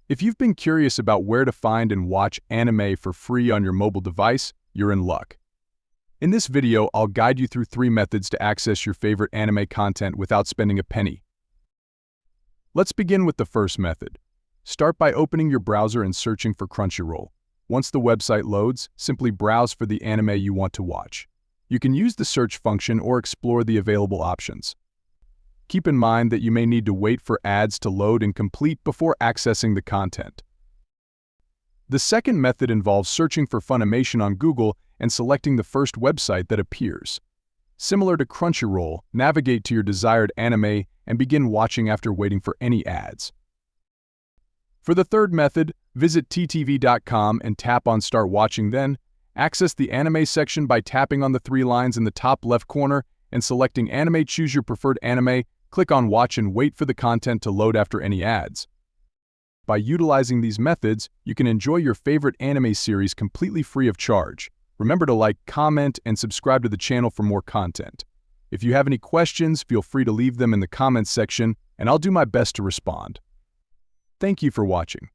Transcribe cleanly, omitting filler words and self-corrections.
If you've been curious about where to find and watch anime for free on your mobile device, you're in luck. In this video, I'll guide you through 3 methods to access your favorite anime content without spending a penny. Let's begin with the first method. Start by opening your browser and searching for Crunchyroll. Once the website loads, simply browse for the anime you want to watch. You can use the search function or explore the available options. Keep in mind that you may need to wait for ads to load and complete before accessing the content. The second method involves searching for Funimation on Google and selecting the first website that appears. Similar to Crunchyroll, navigate to your desired anime and begin watching after waiting for any ads. For the third method, visit ttv.com and tap on Start Watching. Then, access the anime section by tapping on the 3 lines in the top left corner and selecting Anime. Choose your preferred anime, click on Watch and wait for the content to load after any ads. By utilizing these methods, you can enjoy your favorite anime series completely free of charge. Remember to like, comment, and subscribe to the channel for more content. If you have any questions, feel free to leave them in the comments section, and I'll do my best to respond. Thank you for watching.